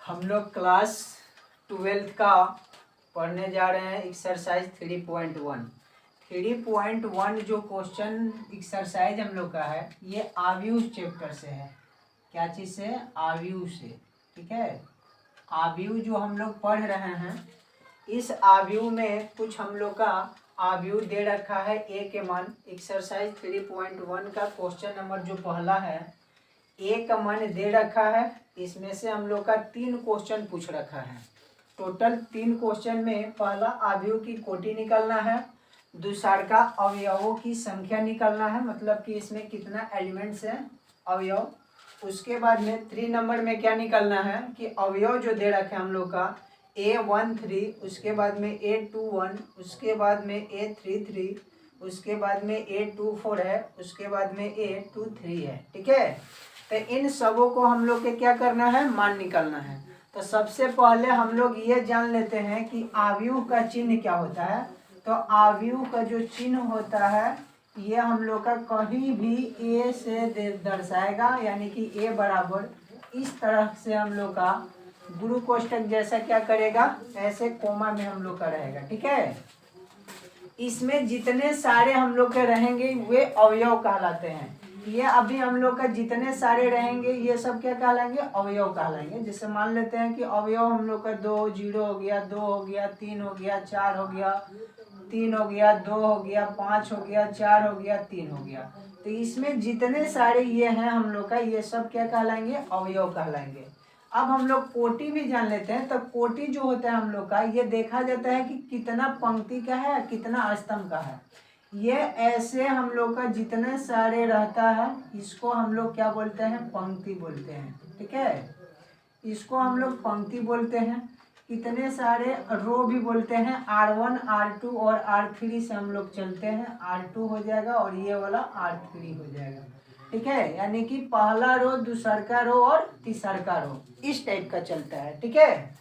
हम लोग class 12th का पढ़ने जा रहे हैं एक्सरसाइज 3.1। 3.1 जो क्वेश्चन एक्सरसाइज हम लोग का है ये आव्यूह चैप्टर से है। क्या चीज़ से? आव्यूह से। ठीक है, आव्यूह जो हम लोग पढ़ रहे हैं, इस आव्यूह में कुछ हम लोग का आव्यूह दे रखा है ए के मान। एक्सरसाइज 3.1 का क्वेश्चन नंबर जो पहला है, ए का मान दे रखा है। इसमें से हम लोग का 3 क्वेश्चन पूछ रखा है। टोटल 3 क्वेश्चन में पहला आव्यूह की कोटि निकालना है, दूसरा का अवयवों की संख्या निकालना है, मतलब कि इसमें कितना एलिमेंट्स है अवयव। उसके बाद में 3 नंबर में क्या निकालना है कि अवयव जो दे रखे हम लोग का A13, उसके बाद में A21, उसके बाद में A33, उसके बाद में A24 है, उसके बाद में A23 है। ठीक है, तो इन सबों को हम लोग के क्या करना है, मान निकालना है। तो सबसे पहले हम लोग ये जान लेते हैं कि आव्यूह का चिन्ह क्या होता है। तो आव्यूह का जो चिन्ह होता है ये हम लोग का कहीं भी ए से दर्शाएगा, यानी कि ए बराबर इस तरह से हम लोग का गुरु कोष्ठक जैसा क्या करेगा, ऐसे कोमा में हम लोग का रहेगा। ठीक है, इसमें जितने सारे हम लोग के रहेंगे वे अवयव कहलाते हैं। ये अभी हम लोग का जितने सारे रहेंगे ये सब क्या कहलाएंगे, अवयव कहलाएंगे। जैसे मान लेते हैं कि अवयव हम लोग का 2 0 हो गया, 2 हो गया, 3 हो गया, 4 हो गया, 3 हो गया, 2 हो गया, 5 हो गया, 4 हो गया, 3 हो गया। तो इसमें जितने सारे ये हैं हम लोग का, ये सब क्या कहलाएंगे, अवयव कहलाएंगे। अब हम लोग कोटि भी जान लेते हैं। तो कोटि जो होता है हम लोग का, ये देखा जाता है कि कितना पंक्ति का है, कितना स्तंभ का है। ये ऐसे हम लोग का जितने सारे रहता है इसको हम लोग क्या बोलते हैं, पंक्ति बोलते हैं। ठीक है, इसको हम लोग पंक्ति बोलते हैं। कितने सारे रो भी बोलते हैं, R1 R2 और R3 से हम लोग चलते हैं। R2 हो जाएगा और ये वाला R3 हो जाएगा। ठीक है, यानी कि पहला रो, दूसरा का रो और तीसरा का रो, इस टाइप का चलता है। ठीक है,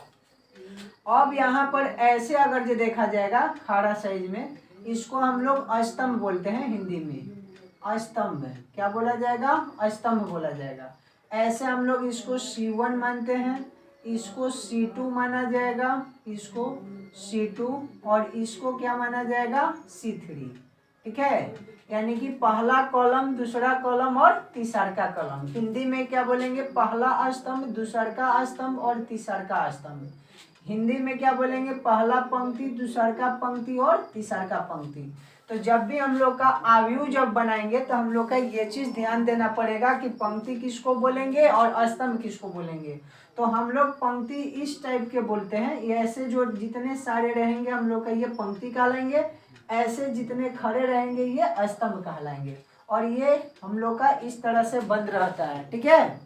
अब यहाँ पर ऐसे अगर जो देखा जाएगा खाड़ा साइज में, इसको हम लोग अस्तंभ बोलते हैं। हिंदी में अस्तंभ क्या बोला जाएगा, अस्तंभ बोला जाएगा। ऐसे हम लोग इसको C1 मानते हैं, इसको C2 माना जाएगा, इसको C2 और इसको क्या माना जाएगा, C3। ठीक है, यानी कि पहला कॉलम, दूसरा कॉलम और तीसरा का कॉलम। हिंदी में क्या बोलेंगे, पहला स्तंभ, दूसरा का स्तंभ और तीसरा का स्तंभ। हिंदी में क्या बोलेंगे, पहला पंक्ति, दूसरा का पंक्ति और तीसरा का पंक्ति। तो जब भी हम लोग का आव्यूह जब बनाएंगे तो हम लोग का ये चीज ध्यान देना पड़ेगा कि पंक्ति किसको बोलेंगे और स्तंभ किसको बोलेंगे। तो हम लोग पंक्ति इस टाइप के बोलते हैं। ये ऐसे जो जितने सारे रहेंगे हम लोग का ये पंक्ति कहलाएंगे, ऐसे जितने खड़े रहेंगे ये स्तंभ कहलाएंगे। और ये हम लोग का इस तरह से बंद रहता है। ठीक है,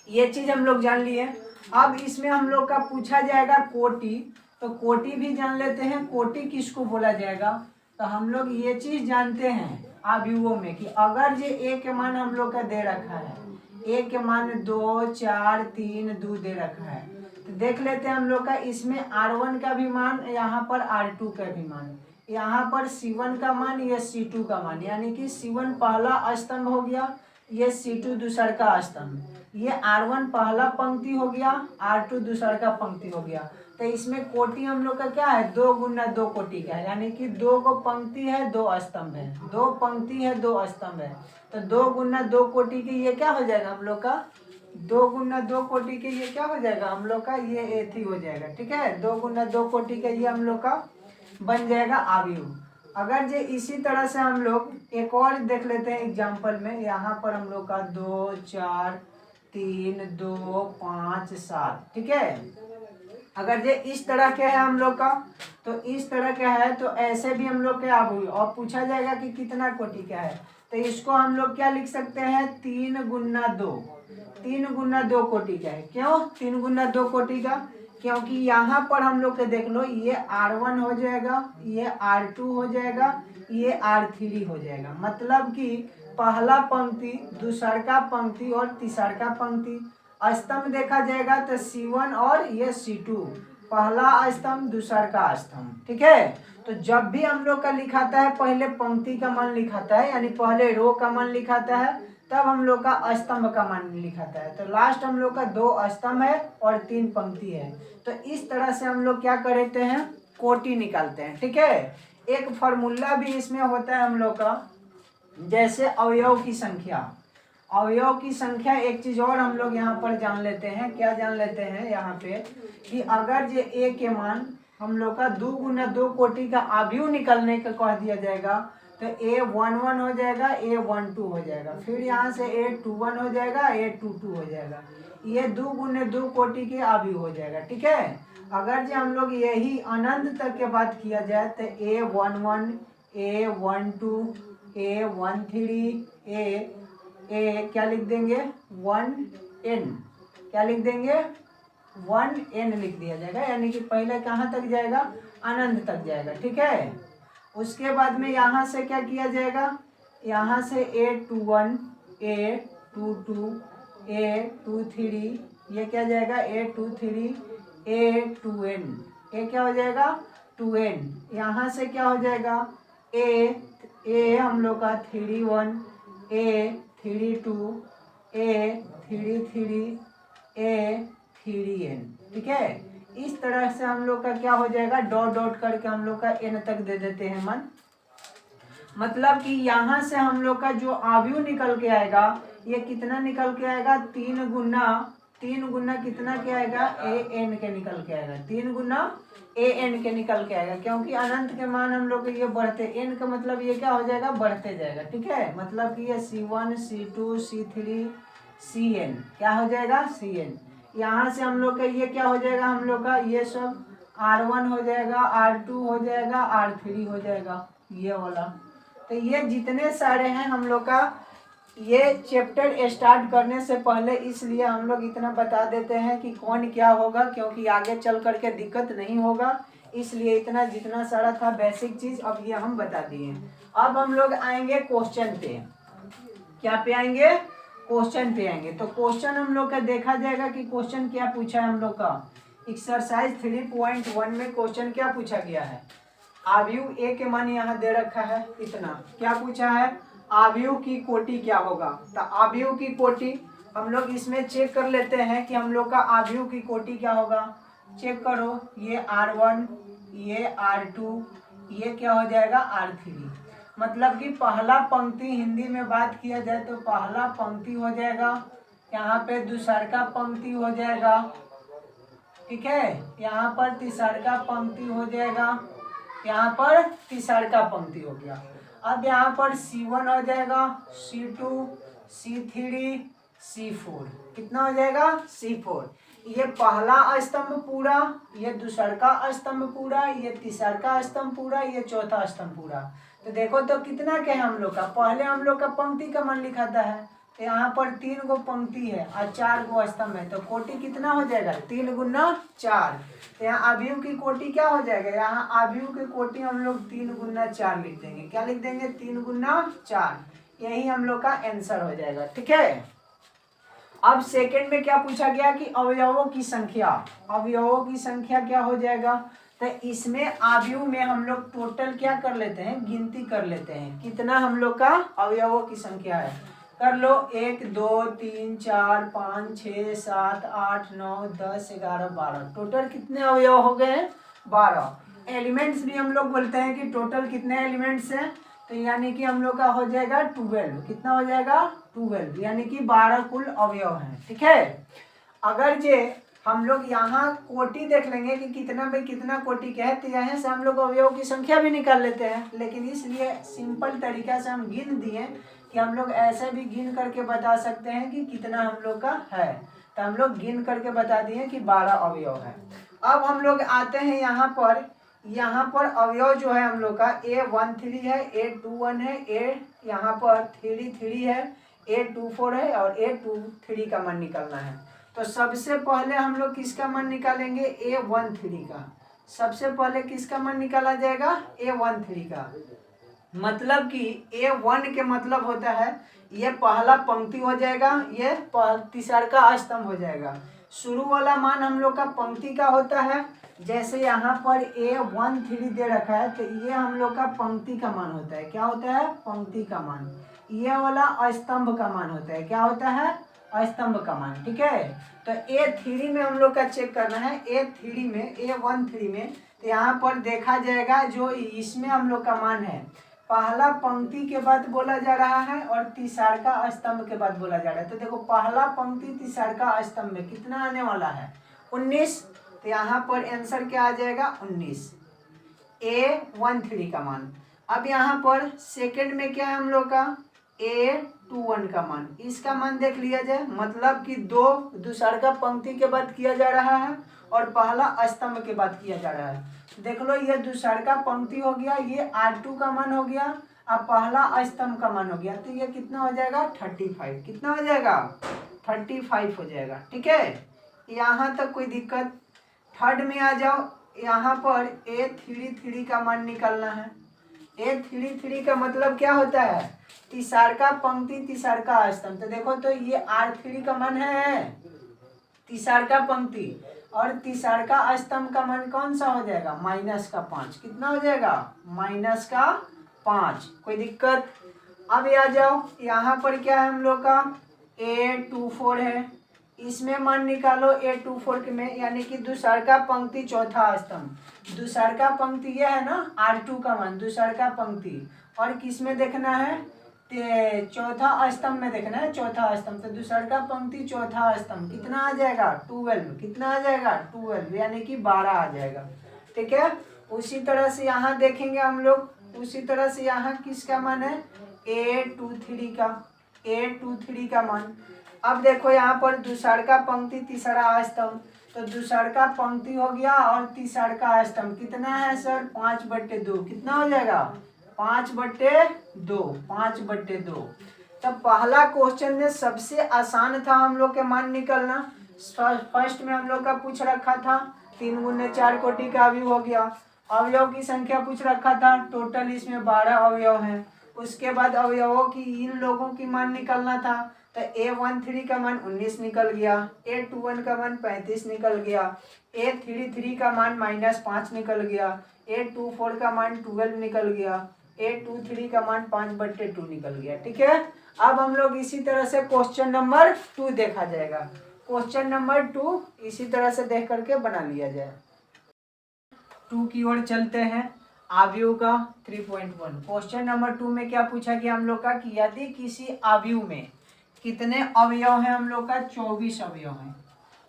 ये चीज हम लोग जान लिए। अब इसमें हम लोग का पूछा जाएगा कोटि, तो कोटि भी जान लेते हैं, कोटि किसको बोला जाएगा। तो हम लोग ये चीज जानते हैं आव्यूहों में कि अगर ये ए के मान हम लोग का दे रखा है, ए के मान 2 4 3 2 दे रखा है, तो देख लेते हैं हम लोग का इसमें R1 का भी मान, यहाँ पर R2 का भी मान, यहाँ पर C1 का मान, ये C2 का मान, यानी कि C1 पहला स्तंभ हो गया, ये C2 दूसरा का स्तंभ। ये R1 पहला पंक्ति हो गया, R2 दूसरा का पंक्ति हो गया। तो इसमें कोटि हम लोग का क्या है, 2 गुना 2 कोटि का है, यानी कि 2 को पंक्ति है, 2 स्तंभ है, 2 पंक्ति है, 2 स्तंभ है। तो 2 गुना 2 कोटि के ये क्या हो जाएगा हम लोग का, 2 गुना 2 कोटि के ये क्या हो जाएगा हम लोग का, ये एथी हो जाएगा। ठीक है, 2 गुना 2 कोटि का ये हम लोग का बन जाएगा आव्यूह। अगर जे इसी तरह से हम लोग एक और देख लेते हैं एग्जाम्पल में, यहाँ पर हम लोग का 2 4 3 2 5 7। ठीक है, अगर ये इस तरह के है हम लोग का, तो इस तरह का है, तो ऐसे भी हम लोग के आव्यूह। और पूछा जाएगा कि कितना कोटि का है, तो इसको हम लोग क्या लिख सकते हैं, 3 गुना 2, 3 गुना 2 कोटि का है। क्यों 3 गुना 2 कोटि का, क्योंकि यहाँ पर हम लोग के देख लो, ये R1 हो जाएगा, ये R2 हो जाएगा, ये R3 हो जाएगा। मतलब कि पहला पंक्ति, दूसरा का पंक्ति और तीसरा का पंक्ति। स्तंभ देखा जाएगा तो C1 और ये C2, पहला स्तंभ, दूसरा का स्तंभ। ठीक है, तो जब भी हम लोग का लिखाता है पहले पंक्ति का मान लिखाता है, यानी पहले रो का मान लिखाता है, तब हम लोग का स्तंभ का मान लिखाता है। तो लास्ट हम लोग का 2 स्तंभ है और 3 पंक्ति है। तो इस तरह से हम लोग क्या करते हैं, कोटि निकालते हैं। ठीक है, एक फॉर्मूला भी इसमें होता है हम लोग का, जैसे अवयव की संख्या। अवयव की संख्या एक चीज और हम लोग यहाँ पर जान लेते हैं। क्या जान लेते हैं यहाँ पे, कि अगर ये ए के मान हम लोग का 2 गुना 2 कोटि का अवयव निकलने का कह दिया जाएगा, तो A11 हो जाएगा, A12 हो जाएगा, फिर यहाँ से A21 हो जाएगा, A22 हो जाएगा। ये 2 गुने 2 कोटि के अवयव हो जाएगा। ठीक है, अगर जो हम लोग यही अनंत तक के बात किया जाए तो A11, A12, A13, ए क्या लिख देंगे 1n, क्या लिख देंगे 1n लिख दिया जाएगा, यानी कि पहले कहाँ तक जाएगा, अनंत तक जाएगा। ठीक है, उसके बाद में यहाँ से क्या किया जाएगा, यहाँ से A21, A22, A23, ये क्या जाएगा A23, A2n, ये क्या हो जाएगा 2n। यहाँ से क्या हो जाएगा A हम लोग का 31, A32, A33, A3n। ठीक है, इस तरह से हम लोग का क्या हो जाएगा, डॉट डॉट करके हम लोग का n तक दे देते हैं मान। मतलब कि यहाँ से हम लोग का जो अवयव निकल के आएगा, ये कितना निकल के आएगा, 3 गुना कितना के आएगा, an के निकल के आएगा, 3 गुना an के निकल के आएगा, क्योंकि अनंत के मान हम लोग ये बढ़ते, n का मतलब ये क्या हो जाएगा, बढ़ते जाएगा। ठीक है, मतलब कि ये C1, C2, C3, Cn क्या हो जाएगा, Cn। यहाँ से हम लोग का ये क्या हो जाएगा, हम लोग का ये सब R1 हो जाएगा, R2 हो जाएगा, R3 हो जाएगा, ये वाला। तो ये जितने सारे हैं हम लोग का, ये चैप्टर स्टार्ट करने से पहले इसलिए हम लोग इतना बता देते हैं कि कौन क्या होगा, क्योंकि आगे चल करके दिक्कत नहीं होगा, इसलिए इतना जितना सारा था बेसिक चीज अब ये हम बता दिए। अब हम लोग आएंगे क्वेश्चन पे। क्या पे आएंगे, क्वेश्चन पे आएंगे। तो क्वेश्चन हम लोग का देखा जाएगा कि क्वेश्चन क्या पूछा है हम लोग का। एक्सरसाइज 3.1 में क्वेश्चन क्या पूछा गया है, अवयव ए के मान यहाँ दे रखा है इतना। क्या पूछा है, अवयव की कोटि क्या होगा। तो अवयव की कोटि हम लोग इसमें चेक कर लेते हैं कि हम लोग का अवयव की कोटि क्या होगा। चेक करो, ये R1, ये R2, ये क्या हो जाएगा R3। मतलब कि पहला पंक्ति हिंदी में बात किया जाए तो पहला पंक्ति हो जाएगा, यहाँ पे दूसरा पंक्ति हो जाएगा। ठीक है, यहाँ पर तीसरा पंक्ति हो जाएगा, यहाँ पर तीसरा पंक्ति हो गया। अब यहाँ पर C1 हो जाएगा, C2, C3, C4, कितना हो जाएगा C4। ये पहला स्तंभ पूरा, ये दूसरा स्तंभ पूरा, ये तीसरा स्तंभ पूरा, ये चौथा स्तंभ पूरा। तो देखो तो कितना क्या है हम लोग का, पहले हम लोग का पंक्ति का मान लिखाता है, तो यहाँ पर 3 गो पंक्ति है और 4 गो स्तंभ है, तो कोटि कितना हो जाएगा 3 गुना 4। तो यहाँ अवयव की कोटि क्या हो जाएगा, यहाँ अवयव की कोटि हम लोग 3 गुना 4 लिख देंगे। क्या लिख देंगे 3 गुना 4, यही हम लोग का आंसर हो जाएगा। ठीक है, अब सेकंड में क्या पूछा गया कि अवयवों की संख्या, अवयवों की संख्या क्या हो जाएगा। तो इसमें अवयव में हम लोग टोटल क्या कर लेते हैं, गिनती कर लेते हैं कितना हम लोग का अवयवों की संख्या है। कर लो 1 2 3 4 5 6 7 8 9 10 11 12, टोटल कितने अवयव हो गए 12। एलिमेंट्स भी हम लोग बोलते हैं कि टोटल कितने एलिमेंट्स हैं, तो यानी कि हम लोग का हो जाएगा 12। कितना हो जाएगा 12, यानी कि 12 कुल अवयव हैं। ठीक है, अगर जे हम लोग यहाँ कोटि देख लेंगे कि कितना भाई कितना कोटि क्या है, तो यहाँ से हम लोग अवयव की संख्या भी निकाल लेते हैं, लेकिन इसलिए सिंपल तरीका से हम गिन दिए कि हम लोग ऐसे भी गिन करके बता सकते हैं कि कितना हम लोग का है। तो हम लोग गिन करके बता दिए कि 12 अवयव है। अब हम लोग आते हैं यहाँ पर अवयव जो है हम लोग का A13 है, A21 है, A यहाँ पर 33 है, A24 है और A23 का मान निकालना है। तो सबसे पहले हम लोग किसका मान निकालेंगे, A13 का। सबसे पहले किसका मान निकाला जाएगा, A13 का। मतलब कि A1 के मतलब होता है ये पहला पंक्ति हो जाएगा, ये तीसरा स्तंभ हो जाएगा। शुरू वाला मान हम लोग का पंक्ति का होता है, जैसे यहाँ पर A13 दे रखा है, तो ये हम लोग का पंक्ति का मान होता है। क्या होता है, पंक्ति का मान। ये वाला अस्तंभ का मान होता है। क्या होता है? अस्तंभ का मान। ठीक है, तो A3 में हम लोग का चेक करना है। A3 में, A13 में, तो यहाँ पर देखा जाएगा जो इसमें हम लोग का मान है, पहला पंक्ति के बाद बोला जा रहा है और तीसरा स्तंभ के बाद बोला जा रहा है। तो देखो पहला पंक्ति तीसरा स्तंभ में कितना आने वाला है? 19। तो यहाँ पर आंसर क्या आ जाएगा? 19, A13 का मान। अब यहाँ पर सेकंड में क्या है हम लोग का? A21 का मान। इसका मान देख लिया जाए, मतलब कि दो दूसरा पंक्ति के बाद किया जा रहा है और पहला स्तंभ के बाद किया जा रहा है। देख लो, ये दूसरा पंक्ति हो गया, ये R2 का मान हो गया, अब पहला स्तंभ का मान हो गया, तो ये कितना हो जाएगा? 35। कितना हो जाएगा? 35 हो जाएगा। ठीक है, यहाँ तक कोई दिक्कत? थर्ड में आ जाओ, यहाँ पर A33 का मान निकालना है। A33 का मतलब क्या होता है? तीसरा पंक्ति तीसरा स्तंभ। तो देखो, तो ये R3 का मान है तीसरा पंक्ति, और तीसरा स्तंभ का मान कौन सा हो जाएगा? -5। कितना हो जाएगा? -5। कोई दिक्कत? अब आ जाओ, यहाँ पर क्या है हम लोग का? A24 है, इसमें मान निकालो A24 में, यानी कि दूसरा पंक्ति चौथा स्तंभ। दूसरा पंक्ति ये है ना, R2 का मान, दूसरा पंक्ति, और किस में देखना है? चौथा स्तंभ में देखना है, चौथा स्तंभ। तो दूसरा पंक्ति चौथा स्तंभ कितना आ जाएगा? 12। कितना आ जाएगा? 12, यानी कि 12 आ जाएगा। ठीक है, उसी तरह से यहाँ देखेंगे हम लोग, उसी तरह से यहाँ किसका मान है? A23 का मान। अब देखो यहाँ पर दूसरा पंक्ति तीसरा स्तंभ, तो दूसरा पंक्ति हो गया और तीसरा स्तंभ कितना है सर? 5/2। कितना हो जाएगा? 5/2। 5/2। तब पहला क्वेश्चन में सबसे आसान था हम लोग के मान निकलना। फर्स्ट में हम लोग का पूछ रखा था 3 × 4 कोटि का अवयव हो गया, अवयव की संख्या पूछ रखा था, टोटल इसमें 12 अवयव हैं। उसके बाद अवयवों की इन लोगों की मान निकलना था, तो A13 का मान 19 निकल गया, A21 का मान 35 निकल गया, A33 का मान -5 निकल गया, A24 का मान 12 निकल गया, A23 का मान 5/2 निकल गया। ठीक है, अब हम लोग इसी तरह से क्वेश्चन नंबर 2 देखा जाएगा। क्वेश्चन नंबर 2 इसी तरह से देख करके बना लिया जाए। 2 की ओर चलते हैं। आव्यूह का 3.1 क्वेश्चन नंबर 2 में क्या पूछा गया हम लोग का कि यदि किसी आव्यूह में कितने अवयव हैं? हम लोग का 24 अवयव हैं।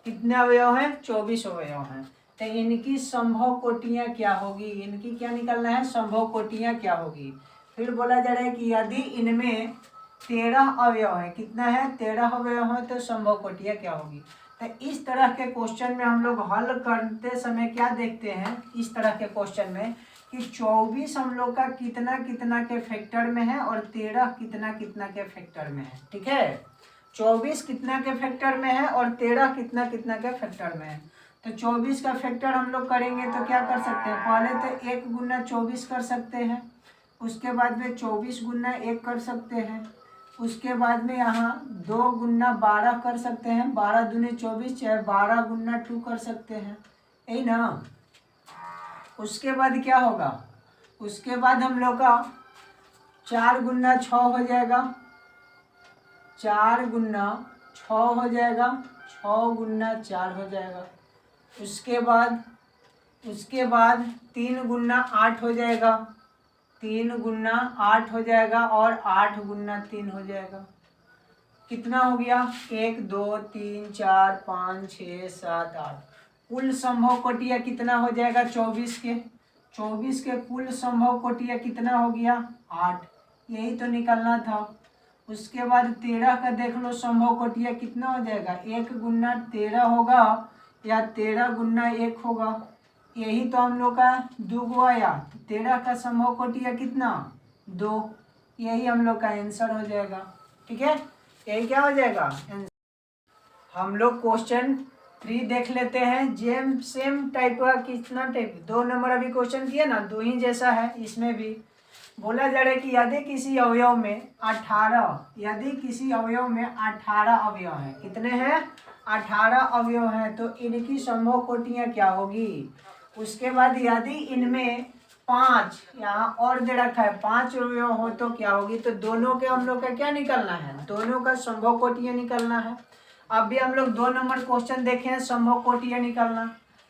कितने अवयव हैं? 24 अवयव हैं। तो इनकी संभव कोटियां क्या होगी? इनकी क्या निकलना है? संभव कोटियां क्या होगी? फिर बोला जा रहा है कि यदि इनमें 13 अवयव है, कितना है? 13 अवयव है, तो संभव कोटियां क्या होगी? तो इस तरह के क्वेश्चन में हम लोग हल करते समय क्या देखते हैं? इस तरह के क्वेश्चन में कि 24 हम लोग का कितना कितना के फैक्टर में है और 13 कितना कितना के फैक्टर में है। ठीक है, 24 कितना के फैक्टर में है और 13 कितना कितना के फैक्टर में है। तो 24 का फैक्टर हम लोग करेंगे तो क्या कर सकते हैं? पहले तो 1 × 24 कर सकते हैं, उसके बाद में 24 × 1 कर सकते हैं, उसके बाद में यहाँ 2 × 12 कर सकते हैं, 12 दूनी 24, चाहे 12 × 2 कर सकते हैं, यही ना। उसके बाद क्या होगा? उसके बाद हम लोग का 4 × 6 हो जाएगा, 4 × 6 हो जाएगा, 6 × 4 हो जाएगा। उसके बाद 3 × 8 हो जाएगा, 3 × 8 हो जाएगा और 8 × 3 हो जाएगा। कितना हो गया? 1 2 3 4 5 6 7 8। कुल संभव कोटियां कितना हो जाएगा? 24 के कुल संभव कोटियां कितना हो गया? 8। यही तो निकलना था। उसके बाद 13 का देख लो संभव कोटियां कितना हो जाएगा? 1 × 13 होगा या 13 × 1 होगा। यही तो हम लोग का 2 आया। 13 का संभव कोटियां कितना? 2। यही हम लोग का आंसर हो जाएगा। ठीक है, यही क्या हो जाएगा? हम लोग क्वेश्चन 3 देख लेते हैं। सेम टाइप का, कितना टाइप? 2 नंबर अभी क्वेश्चन किया ना, 2 ही जैसा है। इसमें भी बोला जा रहा है कि यदि किसी अवयव में 18 अवयव हैं, कितने हैं? 18 अवयव हैं, तो इनकी संभव कोटियां क्या होगी? उसके बाद यदि इनमें 5 यहाँ और दे रखा है, 5 अवयव हो तो क्या होगी, तो दोनों के हम लोग का क्या निकलना है, दोनों का संभव कोटियाँ निकलना है। अब भी हम लोग 2 नंबर क्वेश्चन देखे हैं, संभव कोटियाँ निकलना।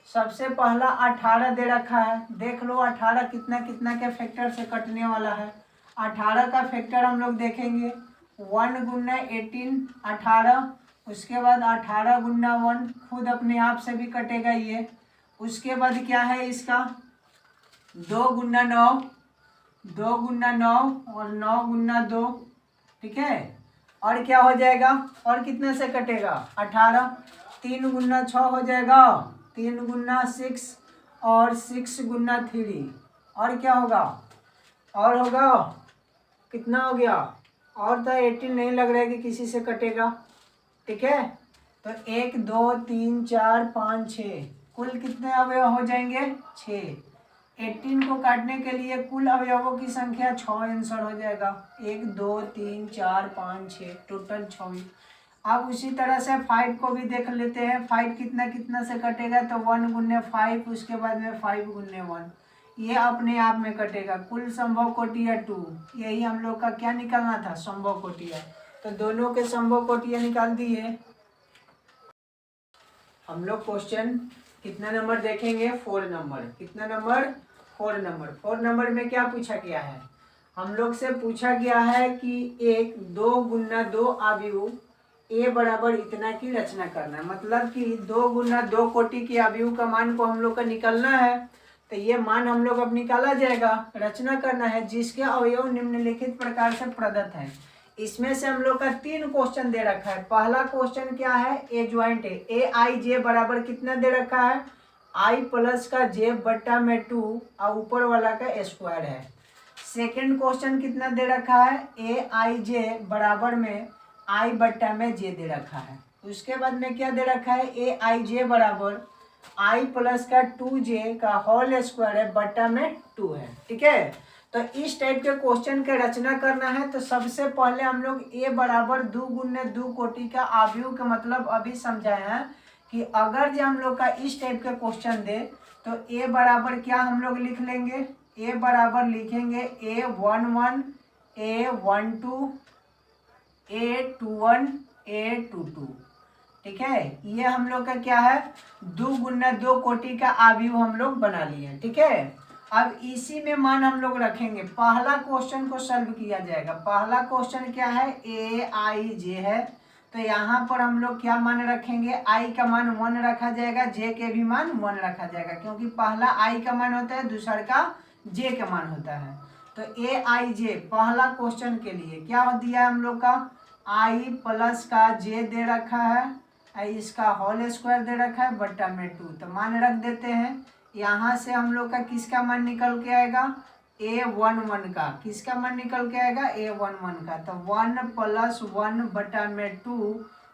सबसे पहला 18 दे रखा है, देख लो 18 कितना कितना के फैक्टर से कटने वाला है। 18 का फैक्टर हम लोग देखेंगे, 1 गुना 18 18, उसके बाद 18 गुना 1 खुद अपने आप से भी कटेगा ये। उसके बाद क्या है इसका 2 गुना 9, 2 गुना 9 और 9 गुना 2, ठीक है। और क्या हो जाएगा, और कितने से कटेगा 18, 3 गुना 6 हो जाएगा, 3 गुना 6 और 6 गुना 3, और क्या होगा, और होगा कितना हो गया, और तो 18 नहीं लग रहा है कि किसी से कटेगा, ठीक है। तो 1 2 3 4 5 6 कुल कितने अवयव हो जाएंगे 6। 18 को काटने के लिए कुल अवयवों की संख्या 6 आंसर हो जाएगा, 1 2 3 4 5 6 टोटल 6। अब उसी तरह से 5 को भी देख लेते हैं, 5 कितना कितना से कटेगा, तो 1 गुने 5, उसके बाद में 5 गुने 1, ये अपने आप में कटेगा। कुल संभव कोटियाँ 2, यही हम लोग का क्या निकालना था, संभव कोटियाँ। तो दोनों के संभव कोटियाँ निकाल दिए। हम लोग क्वेश्चन कितना नंबर देखेंगे, 4 नंबर। कितना नंबर, 4 नंबर। 4 नंबर में क्या पूछा गया है, हम लोग से पूछा गया है कि 1 2 गुना 2 अवयव ए बराबर इतना की रचना करना है। मतलब कि 2 गुना 2 कोटि के अवयव का मान को हम लोग का निकालना है। तो ये मान हम लोग अब निकाला जाएगा, रचना करना है, जिसके अवयव निम्नलिखित प्रकार से प्रदत्त है। इसमें से हम लोग का 3 क्वेश्चन दे रखा है। पहला क्वेश्चन क्या है, ए ज्वाइंट है, ए आई जे बराबर कितना दे रखा है, आई प्लस का जे बट्टा में 2 और ऊपर वाला का स्क्वायर है। सेकंड क्वेश्चन कितना दे रखा है, ए आई जे बराबर में आई बट्टा में जे दे रखा है। उसके बाद में क्या दे रखा है, ए आई जे बराबर आई प्लस का 2j का होल स्क्वायर है बट्टा में 2 है, ठीक है। तो इस टाइप के क्वेश्चन के रचना करना है। तो सबसे पहले हम लोग ए बराबर 2 गुने 2 कोटि का अवयव का मतलब अभी समझाए हैं कि अगर जो हम लोग का इस टाइप के क्वेश्चन दे तो ए बराबर क्या हम लोग लिख लेंगे, ए बराबर लिखेंगे A11 A12 A21 A22, ठीक है। ये हम लोग का क्या है, 2 गुना 2 कोटि का अवयव हम लोग बना लिए, ठीक है। अब इसी में मान हम लोग रखेंगे, पहला क्वेश्चन को सॉल्व किया जाएगा। पहला क्वेश्चन क्या है, ए आई जे है, तो यहाँ पर हम लोग क्या मान रखेंगे, आई का मान 1 रखा जाएगा, जे के भी मान 1 रखा जाएगा, क्योंकि पहला आई का मान होता है, दूसरा का जे का मान होता है। तो ए आई जे पहला क्वेश्चन के लिए क्या दिया है हम लोग का, आई प्लस का जे दे रखा है, इसका होल स्क्वायर दे रखा है बट्टा में 2, तो मान रख देते हैं। यहाँ से हम लोग का किसका मान निकल के आएगा, A11 का, किसका मान निकल के आएगा, A11 का। तो 1 + 1 बटा में 2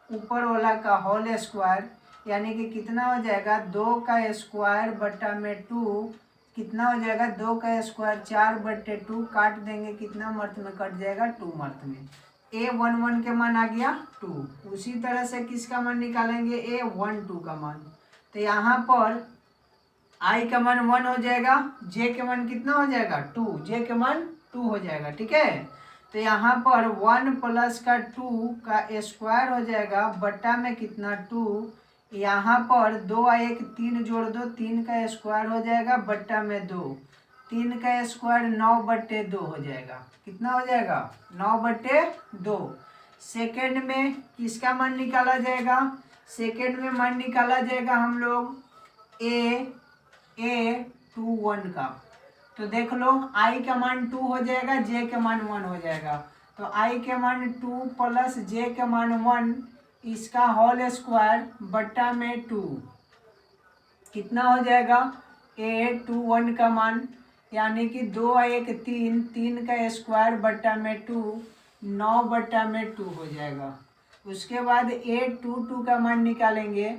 ऊपर वाला का होल स्क्वायर, यानी कि कितना हो जाएगा 2 का स्क्वायर बटा में 2, कितना हो जाएगा 2 का स्क्वायर 4/2, काट देंगे कितना मर्थ में कट जाएगा 2 मर्थ में। A11 के मान आ गया 2। उसी तरह से किसका मान निकालेंगे, A12 का मान। तो यहाँ पर आई का मान 1 हो जाएगा, जे के मान कितना हो जाएगा 2, जे के मान 2 हो जाएगा, ठीक है। तो यहाँ पर 1 + का 2 का स्क्वायर हो जाएगा बट्टा में कितना 2, यहाँ पर 2 और 1 3 जोड़ दो, 3 का स्क्वायर हो जाएगा बट्टा में 2, 3 का स्क्वायर 9/2 हो जाएगा, कितना हो जाएगा 9/2। सेकेंड में किसका मान निकाला जाएगा, सेकेंड में मान निकाला जाएगा हम लोग A21 का। तो देख लो आई का मान 2 हो जाएगा, जे के मान 1 हो जाएगा। तो आई के मान 2 + जे के मान 1, इसका होल स्क्वायर बट्टा में 2, कितना हो जाएगा A21 का मान, यानी कि 2 और 1 3, 3 का स्क्वायर बट्टा में 2, 9/2 हो जाएगा। उसके बाद A22 का मान निकालेंगे,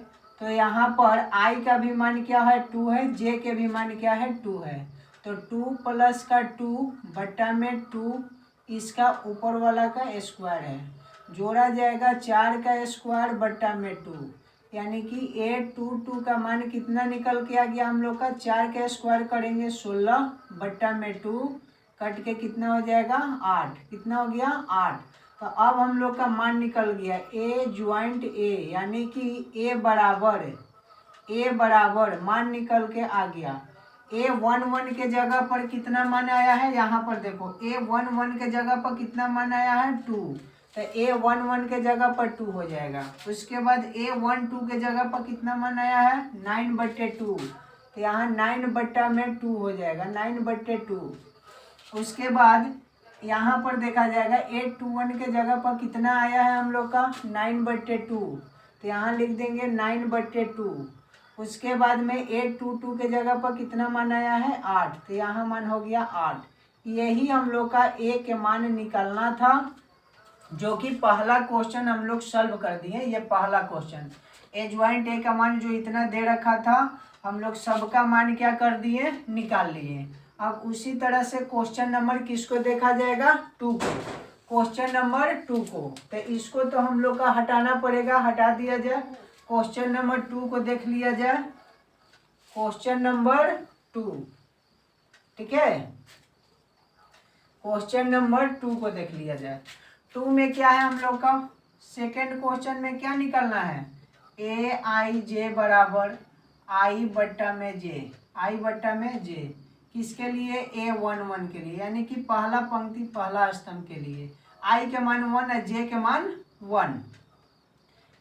तो यहाँ पर आई का भी मान क्या है 2 है, जे के भी मान क्या है 2 है। तो 2 + का 2 बट्टा में 2, इसका ऊपर वाला का स्क्वायर है, जोड़ा जाएगा 4 का स्क्वायर बट्टा में 2, यानी कि 822 का मान कितना निकल के आ गया हम लोग का, 4 का स्क्वायर करेंगे 16 बट्टा में 2 कट के कितना हो जाएगा 8, कितना हो गया 8। तो अब हम लोग का मान निकल गया ए ज्वाइंट ए, यानी कि ए बराबर मान निकल के आ गया। A11 के जगह पर कितना मान आया है, यहाँ पर देखो A11 के जगह पर कितना मान आया है 2, तो A11 के जगह पर 2 हो जाएगा। उसके बाद A12 के जगह पर कितना मान आया है 9/2, तो यहाँ 9 बट्टा में 2 हो जाएगा 9/2। उसके बाद यहाँ पर देखा जाएगा 821 के जगह पर कितना आया है हम लोग का 9/2, तो यहाँ लिख देंगे 9/2। उसके बाद में 822 के जगह पर कितना मान आया है 8, तो यहाँ मान हो गया 8। यही हम लोग का ए के मान निकालना था, जो कि पहला क्वेश्चन हम लोग सॉल्व कर दिए। ये पहला क्वेश्चन ए ज्वाइंट ए का मान जो इतना दे रखा था हम लोग सबका मान क्या कर दिए, निकाल लिए। अब उसी तरह से क्वेश्चन नंबर किसको देखा जाएगा 2 को, क्वेश्चन नंबर 2 को। तो इसको तो हम लोग का हटाना पड़ेगा, हटा दिया जाए। क्वेश्चन नंबर 2 को देख लिया जाए, क्वेश्चन नंबर 2, ठीक है। क्वेश्चन नंबर 2 को देख लिया जाए। 2 में क्या है हम लोग का, सेकेंड क्वेश्चन में क्या निकलना है, AIJ बराबर I/J, किसके लिए A11 के लिए, यानी कि पहला पंक्ति पहला स्तंभ के लिए। I के मान 1 और J के मान 1,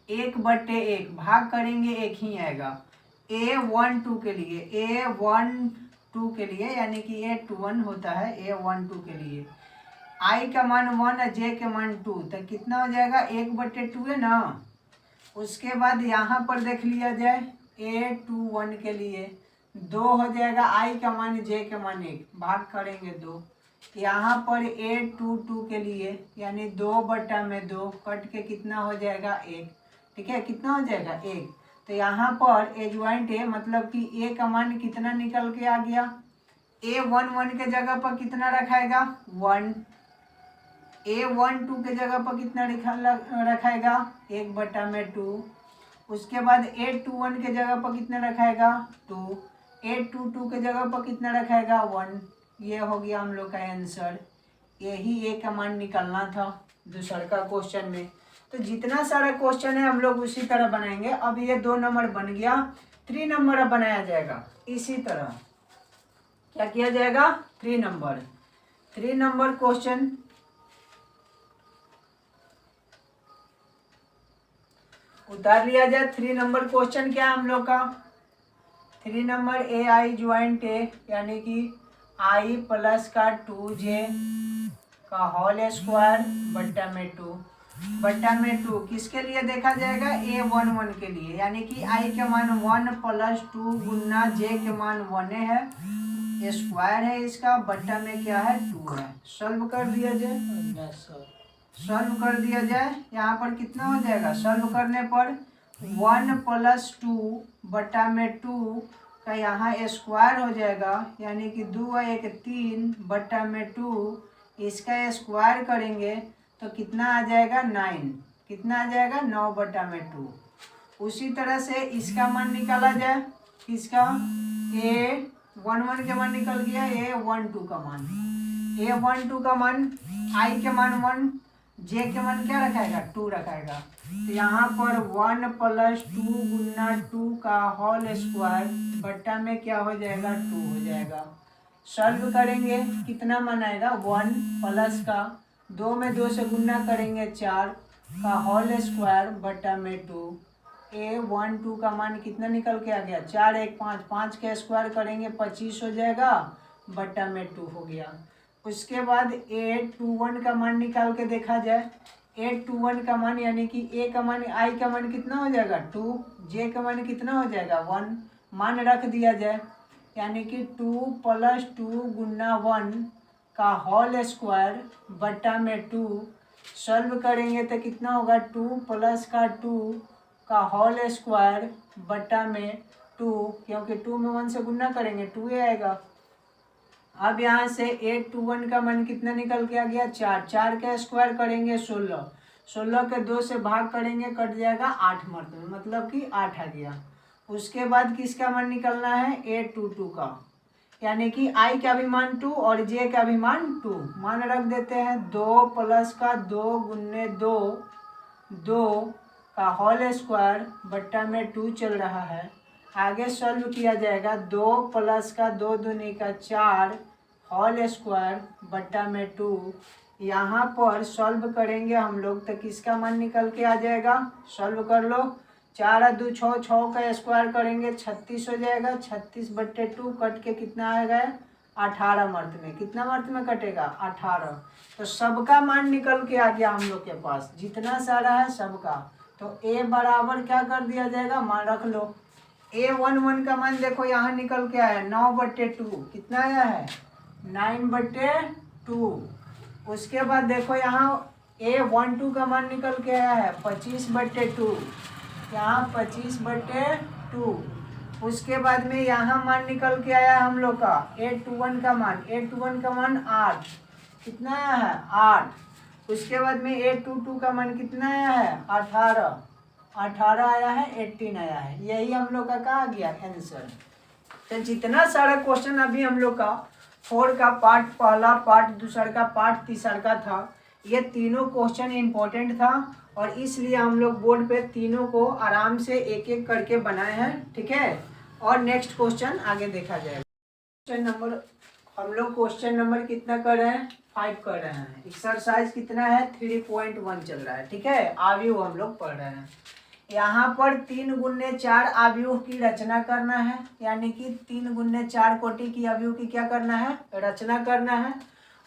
1/1 भाग करेंगे एक ही आएगा। A12 के लिए यानी कि A21 होता है A12 के लिए। I का मान 1 और J के मान 2, तो कितना हो जाएगा 1/2 है ना। उसके बाद यहाँ पर देख लिया जाए A21 के लिए 2 हो जाएगा, I का मान J के मान 1 भाग करेंगे 2। यहाँ पर A22 के लिए यानी 2/2 कट के कितना हो जाएगा 1, ठीक है, कितना हो जाएगा 1। तो यहाँ पर ए ज्वाइंट ए मतलब कि ए का मान कितना निकल के आ गया, A11 के जगह पर कितना रखाएगा 1, A12 के जगह पर कितना रखाएगा 1/2। उसके बाद 821 के जगह पर कितना रखाएगा 2, 822 के जगह पर कितना रखाएगा 1। ये हो गया हम लोग का आंसर। यही ए का मान निकलना था दूसरा का क्वेश्चन में। तो जितना सारा क्वेश्चन है हम लोग उसी तरह बनाएंगे। अब ये 2 नंबर बन गया, 3 नंबर अब बनाया जाएगा। इसी तरह क्या किया जाएगा 3 नंबर क्वेश्चन। उतार लिया जाए 3 नंबर क्वेश्चन। क्या है हम लोग का 3 नंबर AI ज्वाइंट ए यानी कि I प्लस का 2J का होल स्क्वायर बट्टा में 2 किसके लिए देखा जाएगा A11 के लिए, यानी कि I के मान 1 + 2 गुना J के मान 1 है, स्क्वायर है इसका, बट्टा में क्या है 2 है। सॉल्व कर दिया जाए, यहाँ पर कितना हो जाएगा, सॉल्व करने पर 1 + 2 बट्टा में 2 का यहाँ स्क्वायर हो जाएगा, यानी कि 2 और 1 3 बट्टा में 2, इसका स्क्वायर करेंगे तो कितना आ जाएगा 9, कितना आ जाएगा 9/2। उसी तरह से इसका मान निकाला जाए, इसका A11 के मान निकल गया, A12 का मान, A12 का मान I के मान 1, J के मान क्या रखाएगा 2 रखाएगा। तो यहाँ पर 1 + 2 गुना 2 का होल स्क्वायर बट्टा में क्या हो जाएगा 2 हो जाएगा। सॉल्व करेंगे कितना मान आएगा 1 प्लस का 2 में 2 से गुना करेंगे 4 का होल स्क्वायर बट्टा में 2। A12 का मान कितना निकल के आ गया 4 1 5, 5 का स्क्वायर करेंगे 25 हो जाएगा, बट्टा में 2 हो गया। उसके बाद A21 का मान निकाल के देखा जाए, A21 का मान यानी कि A का मान I का मान कितना हो जाएगा 2, J का मान कितना हो जाएगा 1, मान रख दिया जाए, यानी कि 2 + 2 गुना 1 का होल स्क्वायर बट्टा में 2। सॉल्व करेंगे तो कितना होगा 2 + का 2 का होल स्क्वायर बट्टा में 2, क्योंकि 2 में 1 से गुना करेंगे 2 ही आएगा। अब यहाँ से A21 का मान कितना निकल के आ गया 4, 4 का स्क्वायर करेंगे 16, 16 के 2 से भाग करेंगे, कट जाएगा 8 मर्द में, मतलब कि 8 आ गया। उसके बाद किसका मान निकलना है, A22 का, यानी कि I का भी मान 2 और J का भी मान 2। मान रख देते हैं 2 प्लस का 2 गुन्ने 2, 2 का होल स्क्वायर बट्टा में 2 चल रहा है। आगे सॉल्व किया जाएगा, 2 प्लस का 2 दूनी का 4 होल स्क्वायर बट्टा में 2। यहाँ पर सॉल्व करेंगे हम लोग तो किसका मान निकल के आ जाएगा, सॉल्व कर लो। 4 और 2 6, 6 का स्क्वायर करेंगे 36 हो जाएगा। 36 बट्टे 2 कट के कितना आएगा, 18 मर्द में। कितना मर्द में कटेगा, 18। तो सबका मान निकल के आ गया हम लोग के पास, जितना सारा है सबका। तो A बराबर क्या कर दिया जाएगा, मान रख लो। A11 का मान देखो यहाँ निकल के आया 9/2। कितना आया है, 9/2। उसके बाद देखो यहाँ A12 का मान निकल के आया है 25/2, यहाँ 25/2। उसके बाद में यहाँ मान निकल के आया हम लोग का A21 का मान, A21 का मान 8। कितना आया है, 8। उसके बाद में A22 का मान कितना आया है, 18। 18 आया है, 18 आया है। यही हम लोग का कहा गया आंसर। तो जितना सारा क्वेश्चन अभी हम लोग का 4 का पार्ट पहला, पार्ट दूसरा का, पार्ट तीसरा का था, ये तीनों क्वेश्चन इंपॉर्टेंट था और इसलिए हम लोग बोर्ड पे तीनों को आराम से एक एक करके बनाए हैं, ठीक है। और नेक्स्ट क्वेश्चन आगे देखा जाएगा। क्वेश्चन नंबर हम लोग क्वेश्चन नंबर कितना कर रहे हैं, 5 कर रहे हैं। एक्सरसाइज कितना है, 3.1 चल रहा है, ठीक है। आव्यूह हम लोग पढ़ रहे हैं। यहाँ पर 3 गुने 4 आव्यूह की रचना करना है, यानी कि 3 गुने 4 कोटि की आव्यूह की क्या करना है, रचना करना है।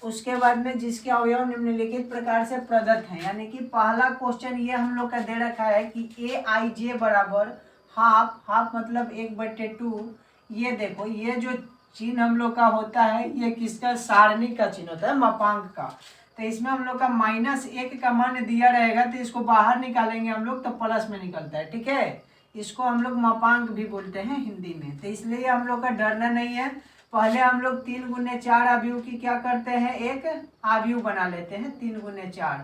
उसके बाद में जिसके अवयव निम्नलिखित प्रकार से प्रदत्त हैं, यानी कि पहला क्वेश्चन ये हम लोग का दे रखा है कि AIJ बराबर हाफ, हाफ मतलब 1/2। ये देखो, ये जो चिन्ह हम लोग का होता है ये किसका, सारणी का चिन्ह होता है, मापांक का। तो इसमें हम लोग का -1 का मान दिया रहेगा, तो इसको बाहर निकालेंगे हम लोग तो प्लस में निकलता है, ठीक है। इसको हम लोग मापांक भी बोलते हैं हिंदी में। तो इसलिए हम लोग का डरना नहीं है। पहले हम लोग 3 गुने 4 आव्यूह की क्या करते हैं, एक आव्यूह बना लेते हैं। 3 गुने 4,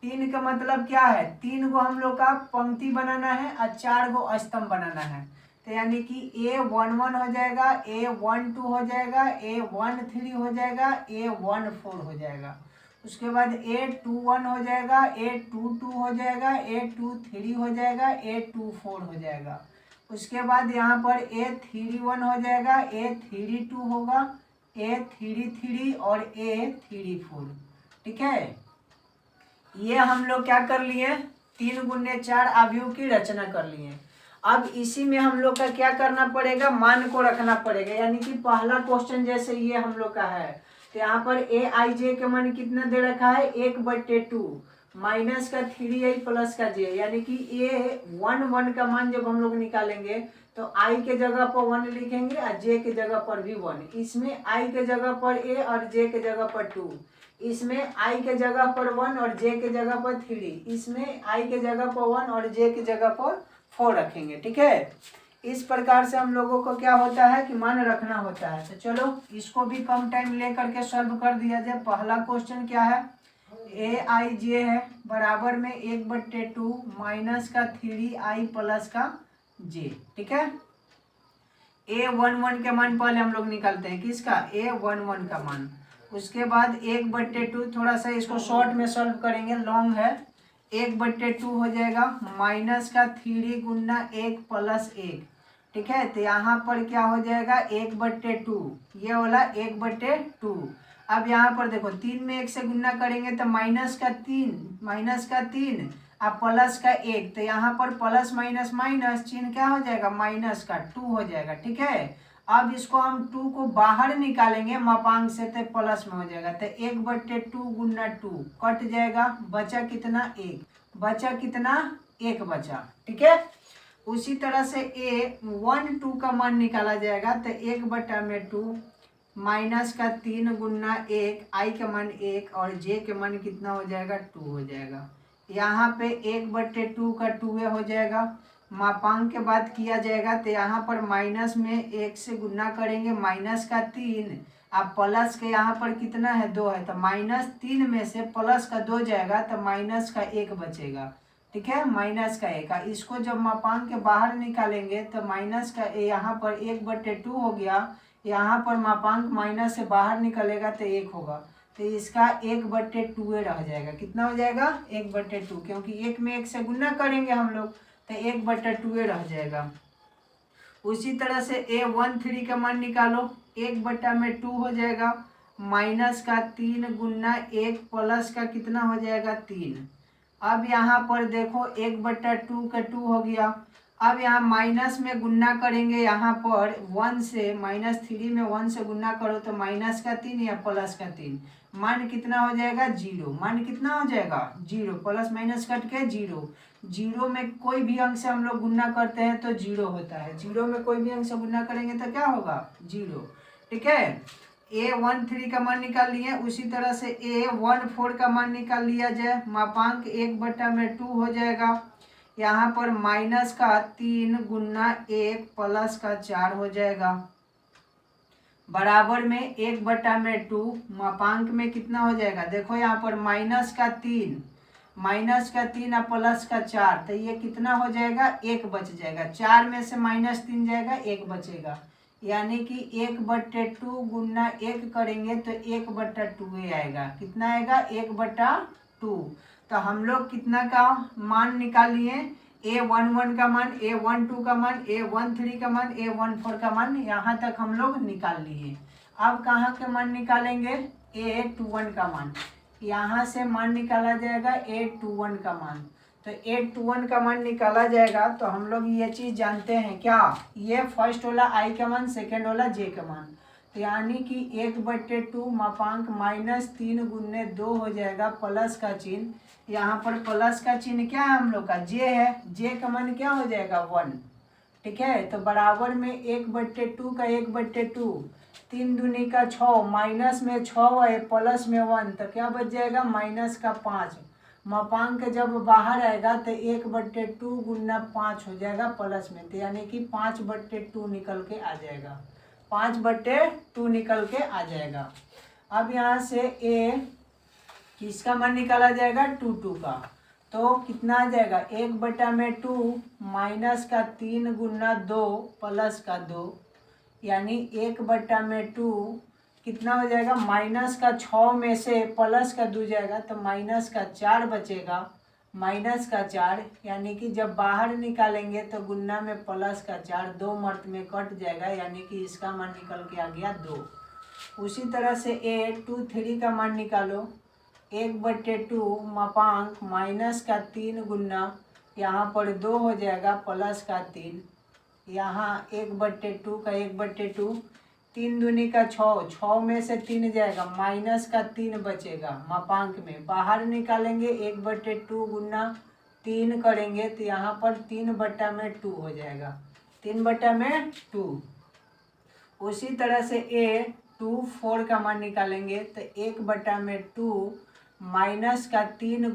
3 का मतलब क्या है, 3 को हम लोग का पंक्ति बनाना है और 4 को स्तंभ बनाना है। तो यानी कि A11 हो जाएगा, A12 हो जाएगा, A13 हो जाएगा, A14 हो जाएगा। उसके बाद A21 हो जाएगा, A22 हो जाएगा, A23 हो जाएगा, A24 हो जाएगा। उसके बाद यहाँ पर A31 हो जाएगा, A32 होगा, A33 और A34, ठीक है। ये हम लोग क्या कर लिए, 3 गुने 4 आव्यूह की रचना कर लिए। अब इसी में हम लोग का क्या करना पड़ेगा, मान को रखना पड़ेगा। यानी कि पहला क्वेश्चन जैसे ये हम लोग का है, तो यहाँ पर AIJ का मान कितना दे रखा है, 1/2 माइनस का 3i प्लस का j, यानी कि A11 का मान जब हम लोग निकालेंगे तो I के जगह पर 1 लिखेंगे और J के जगह पर भी 1। इसमें I के जगह पर A और J के जगह पर 2, इसमें I के जगह पर 1 और J के जगह पर 3, इसमें I के जगह पर 1 और J के जगह पर 4 रखेंगे, ठीक है। इस प्रकार से हम लोगों को क्या होता है कि मान रखना होता है। तो चलो इसको भी कम टाइम ले करके सॉल्व कर दिया जाए। पहला क्वेश्चन क्या है, AIJ है बराबर में 1/2 माइनस का 3i प्लस का j, ठीक है। A11 के मान पहले हम लोग निकालते हैं, किसका, A11 का मान। उसके बाद 1/2, थोड़ा सा इसको शॉर्ट में सॉल्व करेंगे, लॉन्ग है। 1/2 हो जाएगा माइनस का 3 गुना 1 प्लस 1, ठीक है। तो यहाँ पर क्या हो जाएगा, 1/2, ये वाला 1/2। अब यहाँ पर देखो 3 में 1 से गुना करेंगे तो माइनस का 3 और प्लस का 1, तो यहाँ पर प्लस माइनस माइनस चिन्ह क्या हो जाएगा, माइनस का 2 हो जाएगा, ठीक है। अब इसको हम 2 को बाहर निकालेंगे मापांक से तो प्लस में हो जाएगा। तो 1/2 गुना 2 कट जाएगा, बचा कितना, 1 बचा, कितना, 1 बचा, ठीक है। उसी तरह से A12 का मान निकाला जाएगा। तो 1/2 माइनस का 3 गुना 1, I का मान 1 और J के मान कितना हो जाएगा, 2 हो जाएगा। यहाँ पे 1/2 का 2 हो जाएगा। मापांक के बाद किया जाएगा तो यहाँ पर माइनस में 1 से गुना करेंगे, माइनस का 3 अब प्लस के यहाँ पर कितना है 2 है, तो -3 में से प्लस का 2 जाएगा तो माइनस का 1 बचेगा। ठीक है, माइनस का 1 इसको जब मापांक के बाहर निकालेंगे तो माइनस का यहाँ पर 1/2 हो गया, यहाँ पर मापांक माइनस से बाहर निकलेगा तो 1 होगा, तो इसका 1/2 रह जाएगा। कितना हो जाएगा 1/2, क्योंकि 1 में 1 से गुना करेंगे हम लोग तो 1/2 रह जाएगा। उसी तरह से A13 का मान निकालो, 1/2 हो जाएगा, माइनस का 3 गुना 1 प्लस का कितना हो जाएगा 3। अब यहाँ पर देखो 1/2 का 2 हो गया। अब यहाँ माइनस में गुना करेंगे, यहाँ पर 1 से -3 में 1 से गुना करो तो माइनस का 3 या प्लस का 3, मान कितना हो जाएगा 0। मान कितना हो जाएगा 0, प्लस माइनस कट के 0। 0 में कोई भी अंक से हम लोग गुना करते हैं तो 0 होता है, 0 में कोई भी अंक से गुना करेंगे तो क्या होगा 0। ठीक है, A13 का मान निकाल लिए। उसी तरह से A14 का मान निकाल लिया जाए, मापांक 1/2 हो जाएगा, यहाँ पर माइनस का 3 गुना 1 प्लस का 4 हो जाएगा, बराबर में 1/2 मापांक में कितना हो जाएगा, देखो यहाँ पर माइनस का 3 और प्लस का 4, तो ये कितना हो जाएगा 1 बच जाएगा। 4 में से -3 जाएगा, 1 बचेगा, यानी कि 1/2 गुना 1 करेंगे तो 1/2 आएगा। कितना आएगा 1/2। तो हम लोग कितना का मान निकाल लिए, A11 का मान, A12 का मान, A13 का मान, A14 का मान, यहाँ तक हम लोग निकाल लिए। अब कहाँ के मान निकालेंगे, A21 का मान, यहाँ से मान निकाला जाएगा A21 का मान। तो A21 का मान निकाला जाएगा तो हम लोग ये चीज़ जानते हैं क्या, ये फर्स्ट वाला I का मान, सेकेंड वाला J का मान, तो यानी कि 1/2 मापांक -3 गुने 2 हो जाएगा, प्लस का चिन्ह, यहाँ पर प्लस का चिन्ह क्या है हम लोग का J है, J का मान क्या हो जाएगा 1। ठीक है, तो बराबर में 1/2 का 1/2, 3 दूनी का 6, माइनस में 6 है प्लस में 1, तो क्या बच जाएगा माइनस का 5। मापांक जब बाहर आएगा तो 1/2 गुना 5 हो जाएगा प्लस में, तो यानी कि 5/2 निकल के आ जाएगा, 5/2 निकल के आ जाएगा। अब यहाँ से A किसका मान निकाला जाएगा 2 का, तो कितना आ जाएगा 1/2 माइनस का 3 गुना 2 प्लस का 2, यानी 1/2 कितना हो जाएगा, माइनस का 6 में से प्लस का 2 जाएगा तो माइनस का 4 बचेगा, माइनस का 4, यानी कि जब बाहर निकालेंगे तो गुना में प्लस का 4 2 मर्त में कट जाएगा, यानी कि इसका मान निकल के आ गया 2। उसी तरह से A23 का मान निकालो, 1/2 मापांक माइनस का 3 गुना, यहाँ पर 2 हो जाएगा प्लस का 3, यहाँ 1/2 का 1/2, 3 दूनी का 6, 6 में से 3 जाएगा, माइनस का 3 बचेगा, मापांक में बाहर निकालेंगे 1/2 गुना 3 करेंगे तो यहाँ पर 3/2 हो जाएगा, 3/2। उसी तरह से A24 का मान निकालेंगे तो 1/2 माइनस का 3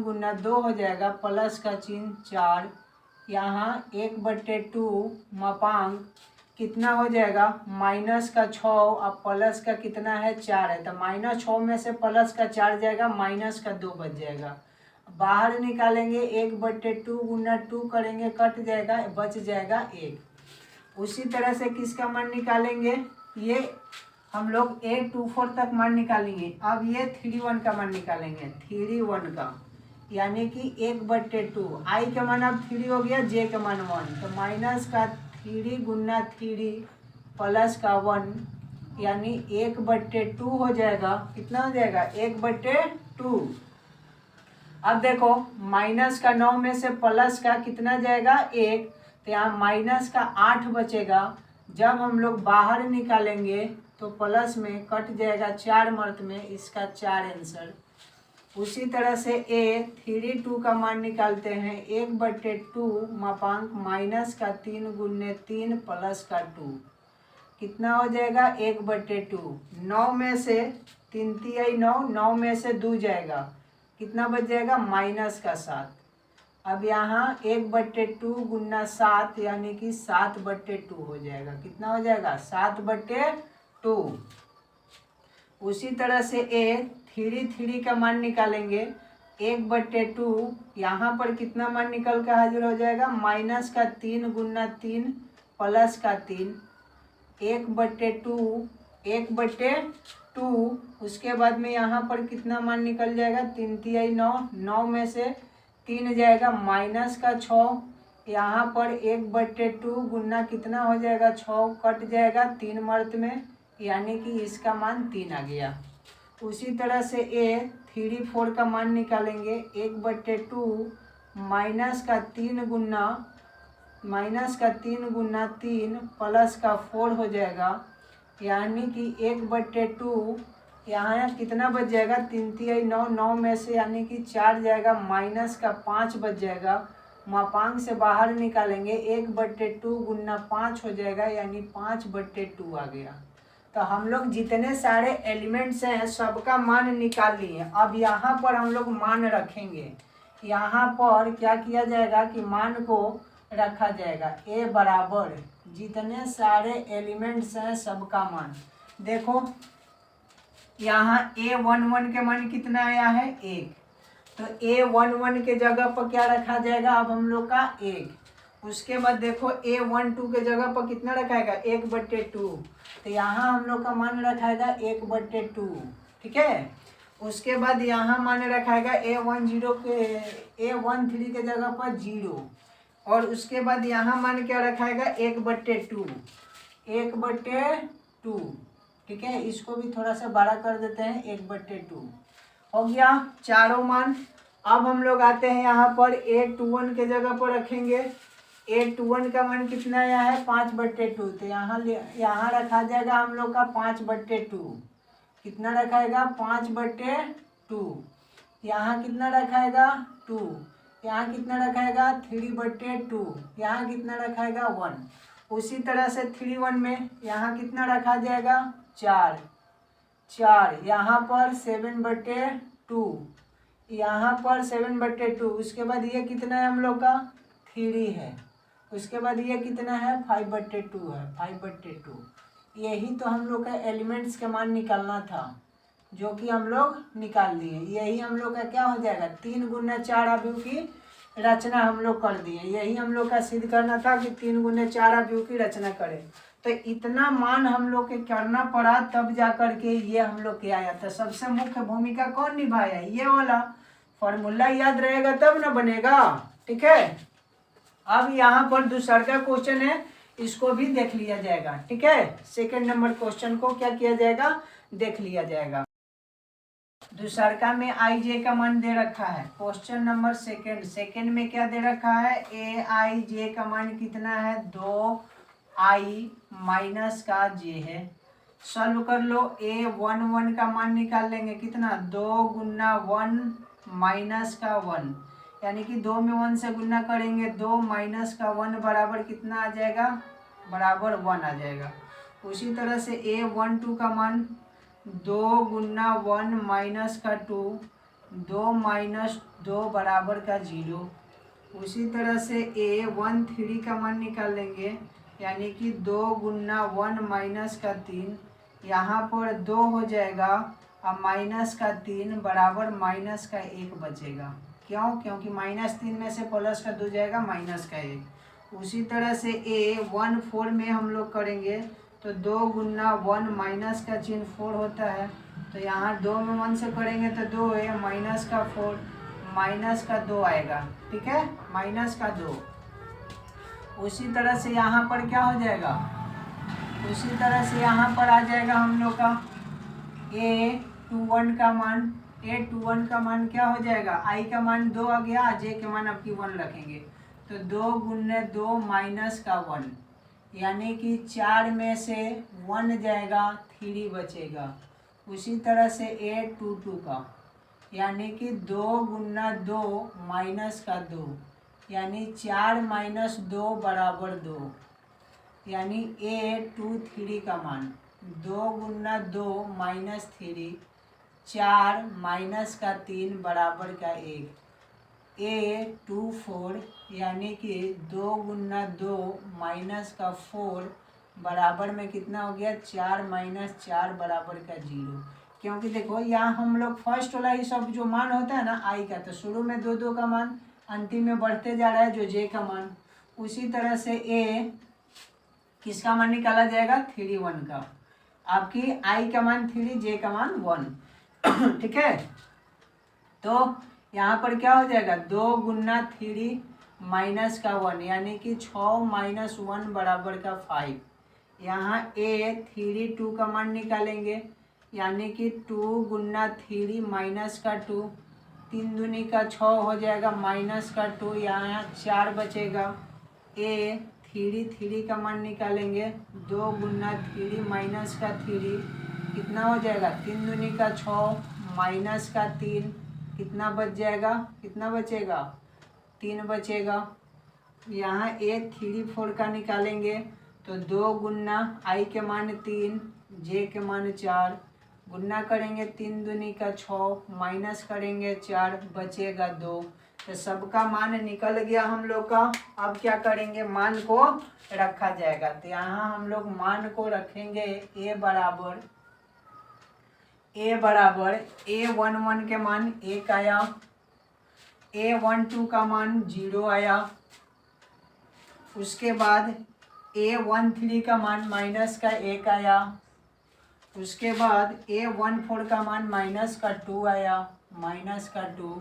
गुना 2 हो जाएगा, प्लस का चिन्ह 4, यहाँ 1/2 मापांक कितना हो जाएगा, माइनस का 6 और प्लस का कितना है 4 है, तो -6 में से प्लस का 4 जाएगा, माइनस का 2 बच जाएगा, बाहर निकालेंगे 1/2 गुना 2 करेंगे कट जाएगा, बच जाएगा 1। उसी तरह से किसका मान निकालेंगे, ये हम लोग A24 तक मान निकालेंगे। अब ये 31 का मान निकालेंगे, 31 का, यानी कि 1/2, I का मान अब 3 हो गया, J का मान 1, तो माइनस का 3 गुना 3 प्लस का 1, यानी 1/2 हो जाएगा। कितना हो जाएगा 1/2। अब देखो माइनस का 9 में से प्लस का कितना जाएगा 1, तो यहाँ माइनस का 8 बचेगा, जब हम लोग बाहर निकालेंगे तो प्लस में कट जाएगा 4 मर्त में, इसका 4 आंसर। उसी तरह से A32 का मान निकालते हैं, 1/2 मापांक माइनस का 3 गुने 3 प्लस का 2, कितना हो जाएगा 1/2। 9 में से 3 9, 9 में से 2 जाएगा, कितना बच जाएगा माइनस का 7। अब यहाँ 1/2 गुना 7 यानी कि 7/2 हो जाएगा। कितना हो जाएगा? 7/2। उसी तरह से ए 3 का मान निकालेंगे। 1/2 यहाँ पर कितना मान निकल कर हाजिर हो जाएगा? -3 गुना 3 +3 1/2 1/2। उसके बाद में यहाँ पर कितना मान निकल जाएगा? 3 तिहाई 9, 9 में से 3 जाएगा -6। यहाँ पर 1/2 गुना कितना हो जाएगा? 6 कट जाएगा 3 मर्त में, यानी कि इसका मान 3 आ गया। उसी तरह से ए 3 4 का मान निकालेंगे। 1/2 -3 गुना 3 +4 हो जाएगा, यानी कि 1/2 यहाँ कितना बच जाएगा? 3 तिहाई 9, 9 में से यानी कि 4 जाएगा -5 बच जाएगा। मापांक से बाहर निकालेंगे। 1/2 गुना 5 हो जाएगा, यानी 5/2 आ गया। तो हम लोग जितने सारे एलिमेंट्स हैं सबका मान निकाल लिए। अब यहाँ पर हम लोग मान रखेंगे। यहाँ पर क्या किया जाएगा कि मान को रखा जाएगा। ए बराबर जितने सारे एलिमेंट्स हैं सबका मान। देखो यहाँ A11 के मान कितना आया है? 1। तो A11 के जगह पर क्या रखा जाएगा अब हम लोग का? 1। उसके बाद देखो A12 के जगह पर कितना रखाएगा? 1/2। तो यहाँ हम लोग का मान रखाएगा 1/2। ठीक है। उसके बाद यहाँ मान रखाएगा A13 के जगह पर 0। और उसके बाद यहाँ मान क्या रखाएगा? 1/2 1/2। ठीक है, इसको भी थोड़ा सा बड़ा कर देते हैं। 1/2 हो गया चारों मान। अब हम लोग आते हैं यहाँ पर A21 के जगह पर रखेंगे। A21 का मान कितना आया है? 5/2। तो यहाँ रखा जाएगा हम लोग का 5/2। कितना रखाएगा? 5/2। यहाँ कितना रखाएगा? 2। यहाँ कितना रखाएगा? 3/2। यहाँ कितना रखाएगा? 1। उसी तरह से 3 में यहाँ कितना रखा जाएगा? 4। यहाँ पर 7/2। यहाँ पर 7/2। उसके बाद ये कितना है हम लोग का? 3 है। उसके बाद ये कितना है? 5/2 है। 5/2। यही तो हम लोग का एलिमेंट्स के मान निकालना था, जो कि हम लोग निकाल दिए। यही हम लोग का क्या हो जाएगा? 3 गुना 4 अवयव की रचना हम लोग कर दिए। यही हम लोग का सिद्ध करना था कि 3 गुने 4 अवयव की रचना करें। तो इतना मान हम लोग के करना पड़ा, तब जा कर के ये हम लोग के आया था। सबसे मुख्य भूमिका कौन निभाया? ये वाला फॉर्मूला याद रहेगा तब ना बनेगा। ठीक है। अब यहाँ पर दूसरा क्वेश्चन है, इसको भी देख लिया जाएगा। ठीक है। सेकंड नंबर क्वेश्चन को क्या किया जाएगा? देख लिया जाएगा। दूसरा में आई जे का मान दे रखा है। क्वेश्चन नंबर सेकंड में क्या दे रखा है? ए आई जे का मान कितना है? 2i माइनस का जे है। सॉल्व कर लो। A11 का मान निकाल लेंगे। कितना? 2 गुना 1 माइनस का 1, यानी कि 2 में 1 से गुना करेंगे। 2 माइनस का 1 बराबर कितना आ जाएगा? बराबर 1 आ जाएगा। उसी तरह से A12 का मान 2 गुना 1 माइनस का 2, 2 माइनस 2 बराबर का 0। उसी तरह से A13 का मान निकाल लेंगे, यानी कि 2 गुना 1 माइनस का 3, यहाँ पर 2 हो जाएगा और माइनस का 3 बराबर माइनस का 1 बचेगा। क्यों? क्योंकि -3 में से प्लस का 2 जाएगा माइनस का 1। उसी तरह से A14 में हम लोग करेंगे तो 2 गुना 1 माइनस का चिन्ह 4 होता है। तो यहाँ 2 में 1 से करेंगे तो 2 है, माइनस का 4, माइनस का 2 आएगा। ठीक है, माइनस का 2। उसी तरह से यहाँ पर क्या हो जाएगा? उसी तरह से यहाँ पर आ जाएगा हम लोग का A21 का मान। A21 का मान क्या हो जाएगा? i का मान 2 आ गया, j के मान आपकी 1 रखेंगे। तो 2 गुने 2 माइनस का 1, यानी कि 4 में से 1 जाएगा, 3 बचेगा। उसी तरह से A22 का, यानी कि 2 गुना 2 माइनस का 2, यानी 4 माइनस 2 बराबर 2, यानी A23 का मान 2 गुना 2 माइनस 3, 4 माइनस का 3 बराबर का 1। A24 यानी कि 2 गुना 2 माइनस का 4 बराबर में कितना हो गया 4 माइनस 4 बराबर का 0। क्योंकि देखो यहाँ हम लोग फर्स्ट वाला ही सब जो मान होता है ना आई का, तो शुरू में 2 2 का मान, अंतिम में बढ़ते जा रहा है जो जे का मान। उसी तरह से ए किसका मान निकाला जाएगा 3 1 का, आपकी आई का मान 3 जे का मान 1। ठीक है, तो यहाँ पर क्या हो जाएगा 2 गुना 3 माइनस का 1 यानी कि 6 माइनस 1 बराबर का 5। यहाँ ए 3 2 का मान निकालेंगे यानी कि 2 गुना 3 माइनस का 2, 3 दूनी का 6 हो जाएगा माइनस का 2, यहाँ 4 बचेगा। ए 3 का मान निकालेंगे 2 गुना 3 माइनस का 3 कितना हो जाएगा 3 दूनी का 6 माइनस का 3 कितना बच जाएगा, कितना बचेगा 3 बचेगा। यहाँ ए 3 4 का निकालेंगे तो 2 गुना आई के मान 3 जे के मान 4, गुना करेंगे 3 दूनी का 6 माइनस करेंगे 4 बचेगा 2। तो सबका मान निकल गया हम लोग का। अब क्या करेंगे मान को रखा जाएगा, तो यहाँ हम लोग मान को रखेंगे ए बराबर A11 के मान 1 आया, A12 का मान 0 आया, उसके बाद A13 का मान माइनस का 1 आया, उसके बाद A14 का मान माइनस का 2 आया, माइनस का 2।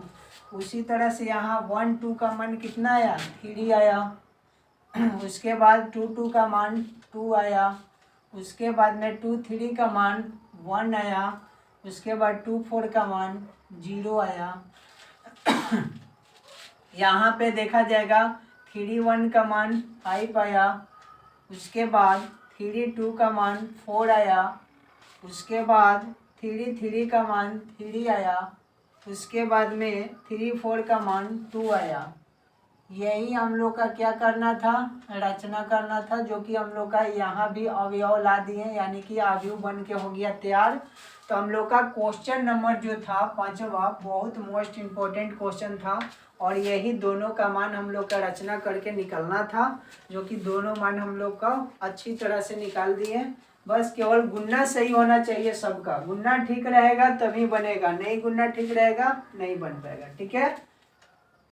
उसी तरह से यहाँ 1 2 का मान कितना आया 3 आया, उसके बाद 2 2 का मान 2 आया, उसके बाद में 2 3 का मान 1 आया, उसके बाद 2 4 का मान 0 आया। यहाँ पे देखा जाएगा 3 1 का मान 5 आया, उसके बाद 3 2 का मान 4 आया, उसके बाद 3 3 का मान 3 आया, उसके बाद में 3 4 का मान 2 आया। यही हम लोग का क्या करना था, रचना करना था, जो कि हम लोग का यहाँ भी अवयव ला दिए यानी कि अवयव बन के हो गया तैयार। तो हम लोग का क्वेश्चन नंबर जो था 5वां बहुत मोस्ट इम्पोर्टेंट क्वेश्चन था, और यही दोनों का मान हम लोग का रचना करके निकलना था, जो कि दोनों मान हम लोग का अच्छी तरह से निकाल दिए। बस केवल गुन्ना सही होना चाहिए सबका, गुन्ना ठीक रहेगा तभी बनेगा, नहीं गुन्ना ठीक रहेगा नहीं बन पाएगा। ठीक है।